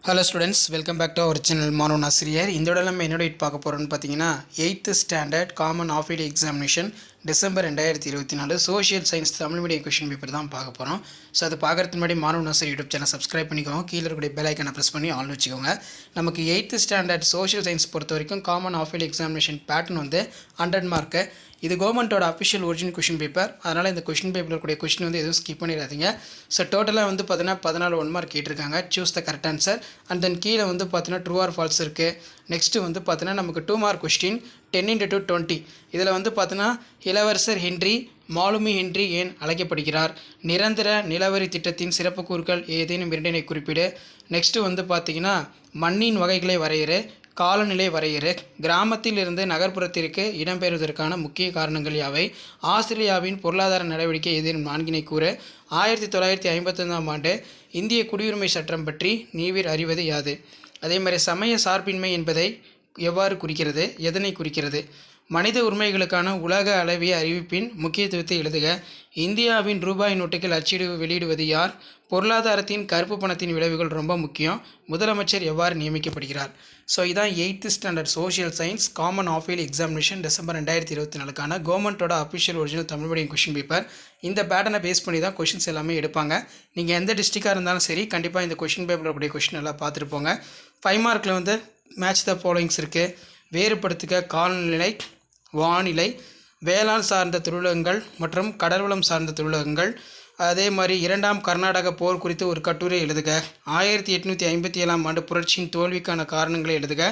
Hello students, welcome back to our channel Manavan Asiriyar. இந்த இடம் நம்ம என்னோட பார்க்க போகிறோன்னு பார்த்தீங்கன்னா 8th standard common half yearly examination December 2024 social science Tamil medium question paper தான் பார்க்க போகிறோம். ஸோ அது பார்க்குறதுக்கு முன்னாடி மாணவன் ஆசிரியர் யூடியூப் சேனல் சப்ஸ்கிரைப் பண்ணிக்கோங்க. கீழே இருக்கக்கூடிய பெல் ஐக்கனை ப்ரெஸ் பண்ணி ஆன் வச்சுக்கோங்க. நமக்கு 8th ஸ்டாண்டர்ட் சோஷியல் சயின்ஸ் பொறுத்த வரைக்கும் common half yearly examination pattern வந்து 100 மார்க்கு. இது கவர்மெண்ட்டோட அஃபிஷியல் ஒரிஜினல் கொஷின் பேப்பர். அதனால் இந்த கொஷின் பேப்பரில் இருக்கக்கூடிய கொஷின் வந்து எதுவும் ஸ்கிப் பண்ணிடாதீங்க. ஸோ டோட்டலாக வந்து பார்த்தீங்கன்னா 14 1 மார்க் கேட்டிருக்காங்க. Choose the correct answer. And then கீழே வந்து பார்த்தீங்கன்னா ட்ரூ ஆர் ஃபால்ஸ் இருக்குது. நெக்ஸ்ட்டு வந்து பார்த்தீங்கன்னா நமக்கு 2 மார்க் கொஸ்டின் 10 × 20. இதில் வந்து பார்த்தீங்கன்னா இளவரசர் ஹென்றி மாலுமி ஹென்றி ஏன் அழைக்கப்படுகிறார்? நிரந்தர நிலவரி திட்டத்தின் சிறப்பு கூறுகள் ஏதேனும் இரண்டினை குறிப்பிடு. நெக்ஸ்ட்டு வந்து பார்த்தீங்கன்னா மண்ணின் வகைகளை வரையறு, காலநிலை வரையறு, கிராமத்தில் இருந்து நகர்ப்புறத்திற்கு இடம்பெறுவதற்கான முக்கிய காரணங்கள் யாவை? ஆஸ்திரேலியாவின் பொருளாதார நடவடிக்கை ஏதேனும் 4 கூறு. 1955ஆம் ஆண்டு இந்திய குடியுரிமை சட்டம் பற்றி நீவிர் அறிவது யாது? அதே மாதிரி சமய சார்பின்மை என்பதை எவ்வாறு குறிக்கிறது? எதனை குறிக்கிறது? மனித உரிமைகளுக்கான உலக அளவிய அறிவிப்பின் முக்கியத்துவத்தை எழுதுக. இந்தியாவின் ரூபாய் நோட்டுகள் வெளியிடுவது யார்? பொருளாதாரத்தின் கருப்பு பணத்தின் விளைவுகள் ரொம்ப முக்கியம். முதலமைச்சர் எவ்வாறு நியமிக்கப்படுகிறார்? ஸோ இதான் 8th standard social science common half yearly examination December 2024 கவர்மெண்ட்டோட official original Tamil medium question paper. இந்த பேட்டர்னை பேஸ் பண்ணி தான் கொஷின்ஸ் எல்லாமே எடுப்பாங்க. நீங்கள் எந்த டிஸ்ட்ரிக்டாக இருந்தாலும் சரி, கண்டிப்பாக இந்த கொஷின் பேப்பரில் இருக்கக்கூடிய கொஷின் எல்லாம் பார்த்துருப்போங்க. 5 மார்க்கில் வந்து மேட்ச் த ஃபாலோயிங்ஸ் இருக்குது. வேறுபடுத்துக காலநிலை, வானிலை, வேளாண் சார்ந்த தொழிலகங்கள் மற்றும் கடல்வளம் சார்ந்த தொழிலகங்கள். அதே மாதிரி 2ஆம் கர்நாடக போர் குறித்து ஒரு கட்டுரை எழுதுக. 1857ஆம் ஆண்டு புரட்சியின் தோல்விக்கான காரணங்களை எழுதுக.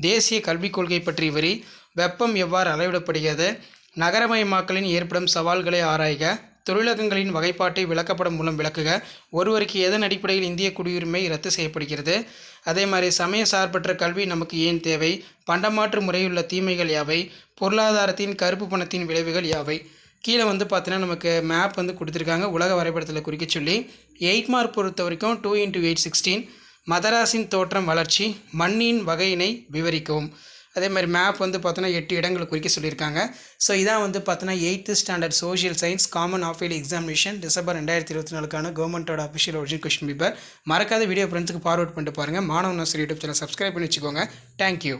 தேசிய கல்விக் கொள்கை பற்றி வரி. வெப்பம் எவ்வாறு அளவிடப்படுகிறது? நகரமயமாக்கலின் ஏற்படும் சவால்களை ஆராய்க. தொழிலகங்களின் வகைப்பாட்டை விளக்கப்படம் மூலம் விளக்குக. ஒருவருக்கு எதன் அடிப்படையில் இந்திய குடியுரிமை ரத்து செய்யப்படுகிறது? அதே மாதிரி சமய சார்பற்ற கல்வி நமக்கு ஏன் தேவை? பண்டமாற்று முறையுள்ள தீமைகள் யாவை? பொருளாதாரத்தின் கருப்பு பணத்தின் விளைவுகள் யாவை? கீழே வந்து பார்த்தீங்கன்னா நமக்கு மேப் வந்து கொடுத்துருக்காங்க, உலக வரைபடத்தில் குறிக்க சொல்லி. 8 மார்க் பொறுத்த வரைக்கும் 2 × 8 16. மதராஸின் தோற்றம் வளர்ச்சி, மண்ணின் வகையினை விவரிக்கவும். அதே மாதிரி மேப் வந்து பார்த்தோன்னா 8 இடங்களை குறிக்க சொல்லியிருக்காங்க. ஸோ இதான் வந்து பார்த்தோன்னா 8th standard social science common half yearly examination December 2024 கவர்மெண்ட்டோட அஃபிஷியல் ஒரிஜினல் கொஸ்டின் பேப்பர். மறக்காத வீடியோ ஃப்ரெண்ட்ஸுக்கு ஃபார்வர்ட் பண்ணிட்டு பாருங்கள். மாணவன் ஆசிரியர் யூடியூப் சேனல் சப்ஸ்கிரைப் பண்ணி வச்சுக்கோங்க. தேங்க்யூ.